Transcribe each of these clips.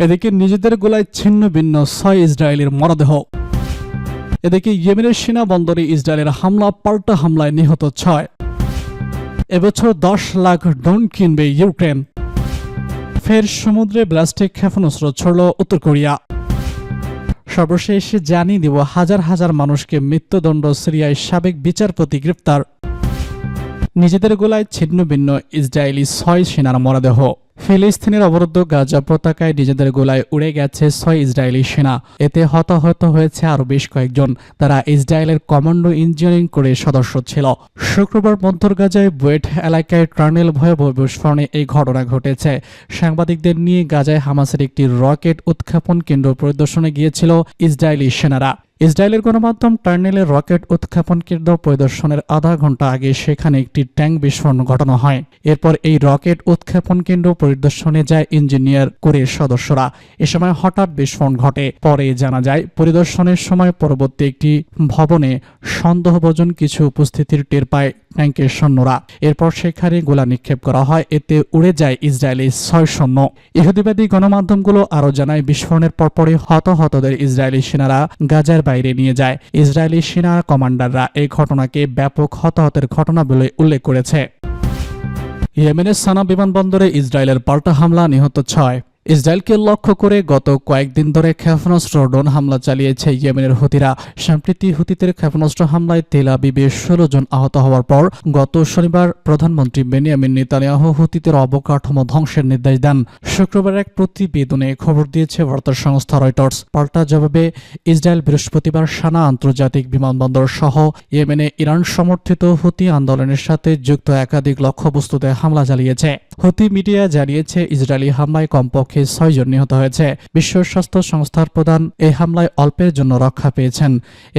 এদিকে নিজেদের গোলায় ছিন্ন ভিন্ন 6 ইসরায়েলের মরদেহ। এদিকে ইয়েমেনের সেনা বন্দরে ইসরায়েলের হামলা পাল্টা হামলায় নিহত 6। এবছর 10 লাখ ড্রোন কিনবে ইউক্রেন। ফের সমুদ্রে ব্যালিস্টিক ক্ষেপণাস্ত্র ছড়ল উত্তর কোরিয়া। সর্বশেষ জানিয়ে দেব হাজার হাজার মানুষকে মৃত্যুদণ্ড, সিরিয়ায় সাবেক বিচারপতি গ্রেপ্তার। নিজেদের গোলায় ছিন্ন ভিন্ন ইসরায়েলি 6 সেনার মরদেহ। ফিলিস্তিনের অবরুদ্ধ গাজা পতাকায় নিজেদের গোলায় উড়ে গেছে 6 ইসরায়েলি সেনা। এতে হতাহত হয়েছে আরও বেশ কয়েকজন। তারা ইসরায়েলের কমান্ডো ইঞ্জিনিয়ারিং কোরের সদস্য ছিল। শুক্রবার মধ্য গাজায় বুয়েট এলাকায় টার্নেল ভয়াবহ বিস্ফোরণে এই ঘটনা ঘটেছে। সাংবাদিকদের নিয়ে গাজায় হামাসের একটি রকেট উৎক্ষেপণ কেন্দ্র পরিদর্শনে গিয়েছিল ইসরায়েলি সেনারা। ইসরায়েলের গণমাধ্যম টার্নেলের রকেট উৎক্ষেপণ কেন্দ্র পরিদর্শনের আধা ঘন্টা আগে সেখানে একটি ট্যাঙ্ক বিস্ফোরণ ঘটানো হয়। এরপর এই রকেট উৎক্ষেপণ কেন্দ্র পরিদর্শনে যায় ইঞ্জিনিয়ার কোরের সদস্যরা। এ সময় হঠাৎ বিস্ফোরণ ঘটে। পরে জানা যায় পরিদর্শনের সময় পরবর্তী একটি ভবনে সন্দেহভাজন কিছু উপস্থিতির টের পায় ট্যাঙ্কের সৈন্যরা। এরপর সেখানে গোলা নিক্ষেপ করা হয়। এতে উড়ে যায় ইসরায়েলি 6 সৈন্য। ইহুদিবাদী গণমাধ্যমগুলো আরও জানায় বিস্ফোরণের পরপরই হতাহতদের ইসরায়েলি সেনারা গাজার বাইরে নিয়ে যায়। ইসরায়েলি সেনা কমান্ডাররা এই ঘটনাকে ব্যাপক হতাহতের ঘটনা বলে উল্লেখ করেছে। ইয়েমেনের সানা বিমানবন্দরে ইসরায়েলের পাল্টা হামলা, নিহত 6। ইসরায়েলকে লক্ষ্য করে গত কয়েকদিন ধরে ক্ষেপণাস্ত্র ড্রোন হামলা চালিয়েছে ইয়েমেনের হুতিরা। সম্প্রতি হুতিদের ক্ষেপণাস্ত্র হামলায় তেল আবিবে 16 জন আহত হওয়ার পর গত শনিবার প্রধানমন্ত্রী বেনিয়ামিন নেতানিয়াহু হুতিদের অবকাঠামো ধ্বংসের নির্দেশ দেন। শুক্রবার এক প্রতিবেদনে খবর দিয়েছে বার্তা সংস্থা রয়টার্স। পাল্টা জবাবে ইসরায়েল বৃহস্পতিবার সানা আন্তর্জাতিক বিমানবন্দর সহ ইয়েমেনে ইরান সমর্থিত হুতি আন্দোলনের সাথে যুক্ত একাধিক লক্ষ্যবস্তুতে হামলা চালিয়েছে। হুতি মিডিয়া জানিয়েছে ইসরায়েলি হামলায় কমপক্ষে 6 জন নিহত হয়েছে। বিশ্ব স্বাস্থ্য সংস্থার প্রধান এই হামলায় অল্পের জন্য রক্ষা পেয়েছেন।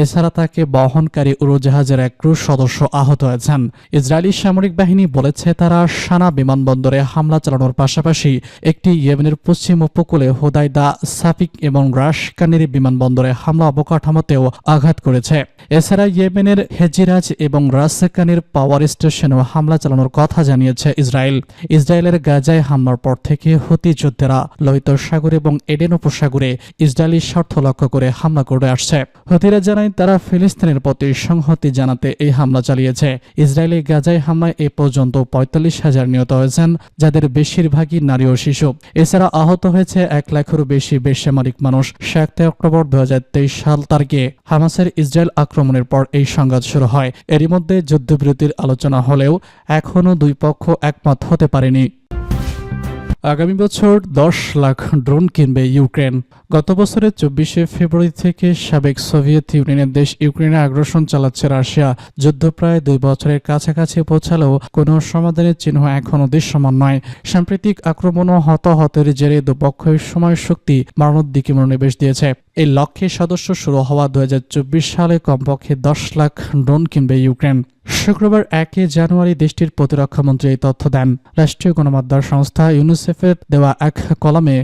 এছাড়া তাকে বহনকারী উড়োজাহাজের এক ক্রু সদস্য আহত হয়েছেন। ইসরায়েলি সামরিক বাহিনী বলেছে তারা সানা বিমানবন্দরে হামলা চালানোর পাশাপাশি একটি ইয়েমেনের পশ্চিম উপকূলে হোদাইদা, সাফিক এবং রাশ কানির বিমানবন্দরে হামলা অবকাঠামোতেও আঘাত করেছে। এছাড়া ইয়েমেনের হেজিরাজ এবং রাশ কানির পাওয়ার স্টেশনেও হামলা চালানোর কথা জানিয়েছে ইসরায়েল। ইসরায়েলের গাজায় হামলার পর থেকে হুতি যোদ্ধারা লোহিত সাগর এবং এডেন উপসাগরে ইসরায়েলি স্বার্থ লক্ষ্য করে হামলা করে আসছে। হুতিরা জানায় তারা ফিলিস্তিনের প্রতি সংহতি জানাতে এই হামলা চালিয়েছে। ইসরায়েলি গাজায় হামলায় এ পর্যন্ত 45,000 নিহত হয়েছেন, যাদের বেশিরভাগই নারী ও শিশু। এছাড়া আহত হয়েছে 1 লাখেরও বেশি বেসামরিক মানুষ। 7 অক্টোবর 2023 সাল তারিখে হামাসের ইসরায়েল আক্রমণের পর এই সংঘাত শুরু হয়। এরই মধ্যে যুদ্ধবিরতির আলোচনা হলেও এখনও দুই পক্ষ একমত হতে পারেনি। আগামী বছর 10 লাখ ড্রোন কিনবে ইউক্রেন। গত বছরের 24শে ফেব্রুয়ারি থেকে সাবেক সোভিয়েত ইউনিয়নের দেশ ইউক্রেনে আগ্রাসন চালাচ্ছে রাশিয়া। যুদ্ধ প্রায় 2 বছরের কাছাকাছি পৌঁছালেও কোনো সমাধানের চিহ্ন এখনও দৃশ্যমান নয়। সাম্প্রতিক আক্রমণ ও হতাহতের জেরে দুপক্ষই সময় শক্তি বাড়ানোর দিকে মনোনিবেশ দিয়েছে। এই লক্ষ্যে সদস্য শুরু হওয়া 2024 সালে কমপক্ষে 10 লাখ ড্রোন কিনবে ইউক্রেন। শুক্রবার 1 জানুয়ারি দেশটির প্রতিরক্ষামন্ত্রী এই তথ্য দেন। রাষ্ট্রীয় গণমাধ্যম সংস্থা ইউনিসেফের দেওয়া এক কলামে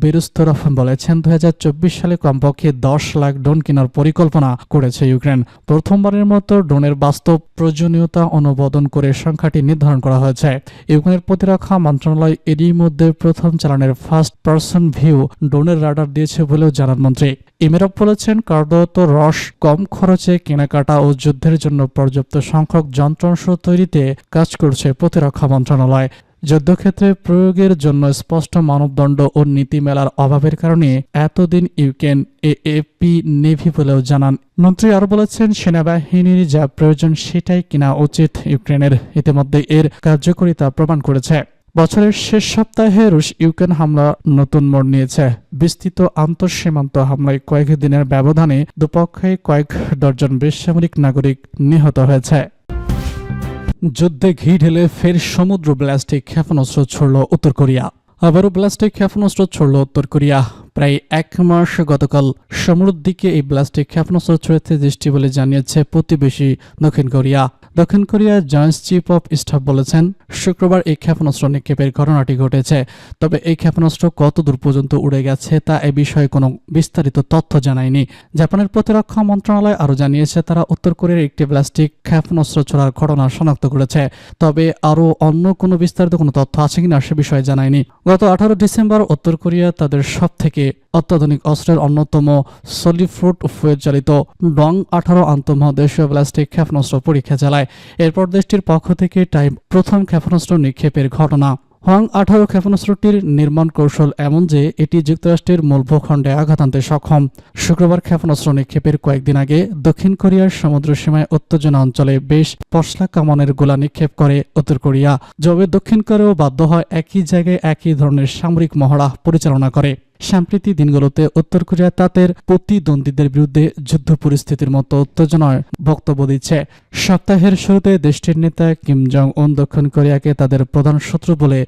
বেরুস্তরফ বলেছেন 2024 সালে কমপক্ষে 10 লাখ ড্রোন কেনার পরিকল্পনা করেছে ইউক্রেন। প্রথমবারের মতো ড্রোনের বাস্তব প্রয়োজনীয়তা অনুমোদন করে সংখ্যাটি নির্ধারণ করা হয়েছে। ইউক্রেনের প্রতিরক্ষা মন্ত্রণালয় এরই মধ্যে প্রথম চালানের ফার্স্ট পারসন ভিউ ড্রোনের রাডার দিয়েছে বলেও জানান মন্ত্রী। ইমেরভ বলেছেন কার্যত রস কম খরচে কেনাকাটা ও যুদ্ধের জন্য পর্যাপ্ত সংখ্যক যন্ত্রাংশ তৈরিতে কাজ করছে প্রতিরক্ষা মন্ত্রণালয়। যুদ্ধক্ষেত্রে প্রয়োগের জন্য স্পষ্ট মানদণ্ড ও নীতিমেলার অভাবের কারণে এতদিন ইউক্রেন এএপি নেভি বলেও জানান মন্ত্রী। আরও বলেছেন সেনাবাহিনীর যা প্রয়োজন সেটাই কেনা উচিত ইউক্রেনের। ইতিমধ্যে এর কার্যকারিতা প্রমাণ করেছে। বছরের শেষ সপ্তাহে রুশ ইউক্রেন হামলা নতুন মোড় নিয়েছে। বিস্তৃত আন্তঃসীমান্ত হামলায় কয়েক দিনের ব্যবধানে দুপক্ষে কয়েক ডজন বেসামরিক নাগরিক নিহত হয়েছে। যুদ্ধে ঘি ঢেলে ফের সমুদ্র ব্যালিস্টিক ক্ষেপণাস্ত্র ছড়ল উত্তর কোরিয়া। আবারও ব্যালিস্টিক ক্ষেপণাস্ত্র ছড়ল উত্তর কোরিয়া। প্রায় 1 মাস গতকাল সমুদ্রের দিকে এই ব্লাস্টিক ক্ষেপণাস্ত্র ছুড়েছে দেশটি বলে জানিয়েছে প্রতিবেশী দক্ষিণ কোরিয়া। দক্ষিণ কোরিয়ার জয়েন্ট চিফ অফ স্টাফ বলেছেন, শুক্রবার এই ক্ষেপণাস্ত্র নিক্ষেপের ঘটনাটি ঘটেছে। তবে এই ক্ষেপণাস্ত্র কত দূর পর্যন্ত উড়ে গেছে তা এ বিষয়ে কোনো বিস্তারিত তথ্য জানায়নি। জাপানের প্রতিরক্ষা মন্ত্রণালয় আরও জানিয়েছে, তারা উত্তর কোরিয়ার একটি ব্লাস্টিক ক্ষেপণাস্ত্র ছোড়ার ঘটনা শনাক্ত করেছে। তবে আরও অন্য কোনো বিস্তারিত কোনো তথ্য আছে কিনা সে বিষয়ে জানায়নি। গত 18 ডিসেম্বর উত্তর কোরিয়া তাদের সবথেকে অত্যাধুনিক অস্ত্রের অন্যতম সলিড ফুয়েল চালিত ডং-18 আন্তঃমহাদেশীয় ব্লাস্টিক ক্ষেপণাস্ত্র পরীক্ষা চালায়। এরপর দেশটির পক্ষ থেকে টাইম প্রথম ক্ষেপণাস্ত্র নিক্ষেপের ঘটনা। হোয়াং-18 ক্ষেপণাস্ত্রটির নির্মাণ কৌশল এমন যে এটি যুক্তরাষ্ট্রের মূল ভূখণ্ডে আঘাত আনতে সক্ষম। শুক্রবার ক্ষেপণাস্ত্র নিক্ষেপের কয়েকদিন আগে দক্ষিণ কোরিয়ার সমুদ্র সীমায় উত্তেজনা অঞ্চলে বেশ পশলা কামানের গোলা নিক্ষেপ করে উত্তর কোরিয়া। জবাবে দক্ষিণ কোরিয়াও বাধ্য হয় একই জায়গায় একই ধরনের সামরিক মহড়া পরিচালনা করে। সাম্প্রতিক দিনগুলোতে উত্তর কোরিয়া তাদের প্রতিদ্বন্দ্বীদের বিরুদ্ধে যুদ্ধ পরিস্থিতির মতো উত্তেজনায় বক্তব্য দিচ্ছে। সপ্তাহের শুরুতে দেশটির নেতা কিম জং উন দক্ষিণ কোরিয়াকে তাদের প্রধান শত্রু বলে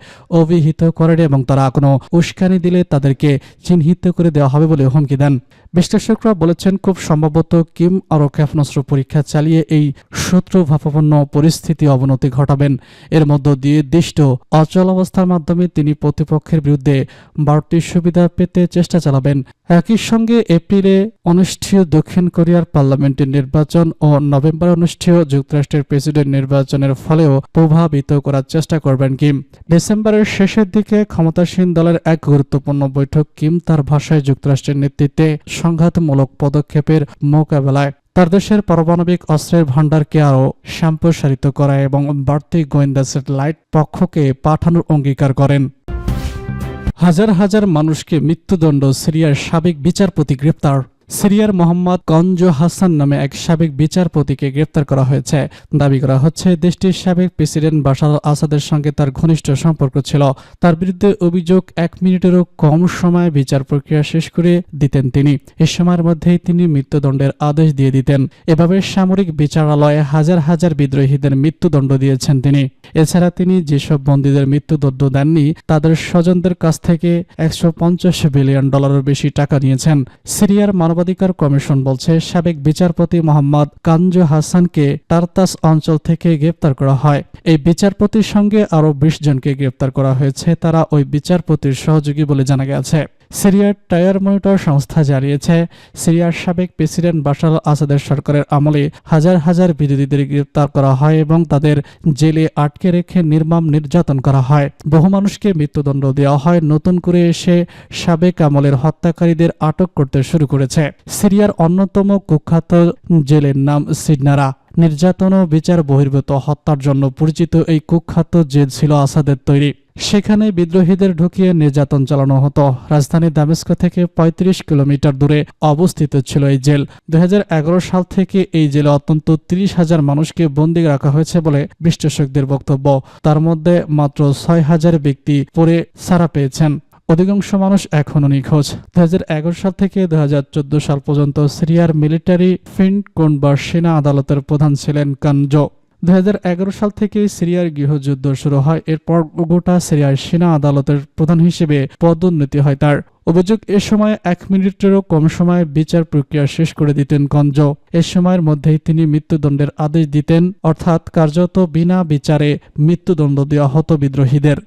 অভিহিত করেন এবং তারা কোনো উস্কানি দিলে তাদেরকে চিহ্নিত করে দেওয়া হবে বলে হুমকি দেন। বিশ্লেষকরা বলেছেন, খুব সম্ভবত কিম আরও ক্ষেপণাস্ত্র পরীক্ষা চালিয়ে এই শত্রুভাবাপন্ন পরিস্থিতি অবনতি ঘটাবেন। এর মধ্য দিয়ে দিষ্ট অচল অবস্থার মাধ্যমে তিনি প্রতিপক্ষের বিরুদ্ধে বাড়তি সুবিধা পেতে চেষ্টা চালাবেন। একই সঙ্গে এপ্রিলে অনুষ্ঠেয় দক্ষিণ কোরিয়ার পার্লামেন্টের নির্বাচন ও নভেম্বরে অনুষ্ঠেয় যুক্তরাষ্ট্রের প্রেসিডেন্ট নির্বাচনের ফলেও প্রভাবিত করার চেষ্টা করবেন কিম। ডিসেম্বরের শেষের দিকে ক্ষমতাসীন দলের এক গুরুত্বপূর্ণ বৈঠক কিম তার ভাষায় যুক্তরাষ্ট্রের নেতৃত্বে সংঘাতমূলক পদক্ষেপের মোকাবেলায় তার দেশের পারমাণবিক অস্ত্রের ভাণ্ডারকে আরও সম্প্রসারিত করা এবং বাড়তি গোয়েন্দা স্যাটেলাইট পক্ষকে পাঠানোর অঙ্গীকার করেন। হাজার হাজার মানুষকে মৃত্যুদণ্ড, সিরিয়ার সাবেক বিচারপতি গ্রেপ্তার। সিরিয়ার মোহাম্মদ কনজো হাসান নামে এক সাবেক বিচারপতিকে গ্রেপ্তার করা হয়েছে। দাবি করা হচ্ছে দেশটির সাবেক প্রেসিডেন্ট বাশার আল আসাদের সঙ্গে তার ঘনিষ্ঠ সম্পর্ক ছিল। তার বিরুদ্ধে অভিযোগ 1 মিনিটেরও কম সময়ে বিচার প্রক্রিয়া শেষ করে দিতেন তিনি। এ সময়ের মধ্যেই তিনি মৃত্যুদণ্ডের আদেশ দিয়ে দিতেন। এভাবে সামরিক বিচারালয়ে হাজার হাজার বিদ্রোহীদের মৃত্যুদণ্ড দিয়েছেন তিনি। এছাড়া তিনি যেসব বন্দীদের মৃত্যুদণ্ড দেননি তাদের স্বজনদের কাছ থেকে $150 বিলিয়ন বেশি টাকা নিয়েছেন। সিরিয়ার মানবাধিকার কমিশন বলছে, সাবেক বিচারপতি মোহাম্মদ কানজো হাসানকে টারতাস অঞ্চল থেকে গ্রেপ্তার করা হয়। এই বিচারপতির সঙ্গে আরও 20 জনকে গ্রেপ্তার করা হয়েছে। তারা ওই বিচারপতির সহযোগী বলে জানা গেছে। সিরিয়ার টায়ার মনিটর সংস্থা জানিয়েছে, সিরিয়ার সাবেক প্রেসিডেন্ট বাশার আল আসাদের সরকারের আমলে হাজার হাজার বিরোধীদের গ্রেপ্তার করা হয় এবং তাদের জেলে আটকে রেখে নির্মম নির্যাতন করা হয়। বহু মানুষকে মৃত্যুদণ্ড দেওয়া হয়। নতুন করে এসে সাবেক আমলের হত্যাকারীদের আটক করতে শুরু করেছে। সিরিয়ার অন্যতম কুখ্যাত জেলের নাম সিডনারা। নির্যাতন ও বিচার বহির্ভূত হত্যার জন্য পরিচিত এই কুখ্যাত জেল ছিল আসাদের তৈরি। সেখানে বিদ্রোহীদের ঢুকিয়ে নির্যাতন চালানো হতো। রাজধানী দামেস্ক থেকে 35 কিলোমিটার দূরে অবস্থিত ছিল এই জেল। 2011 সাল থেকে এই জেলে অন্তত 30,000 মানুষকে বন্দী রাখা হয়েছে বলে বিশ্লেষকদের বক্তব্য। তার মধ্যে মাত্র 6,000 ব্যক্তি পরে ছাড়া পেয়েছেন। অধিকাংশ মানুষ এখনও নিখোঁজ। 2011 সাল থেকে 2014 সাল পর্যন্ত সিরিয়ার মিলিটারি ফিন্ড কোনবার সেনা আদালতের প্রধান ছিলেন কানজো। 2011 সাল থেকে সিরিয়ার গৃহযুদ্ধ শুরু হয়। এরপর গোটা সিরিয়ার সেনা আদালতের প্রধান হিসেবে পদোন্নতি হয় তার। অভিযোগ, এ সময় 1 মিনিটেরও কম সময়ে বিচার প্রক্রিয়া শেষ করে দিতেন কনজো। এ সময়ের মধ্যেই তিনি মৃত্যুদণ্ডের আদেশ দিতেন, অর্থাৎ কার্যত বিনা বিচারে মৃত্যুদণ্ড দেওয়া হতো বিদ্রোহীদের।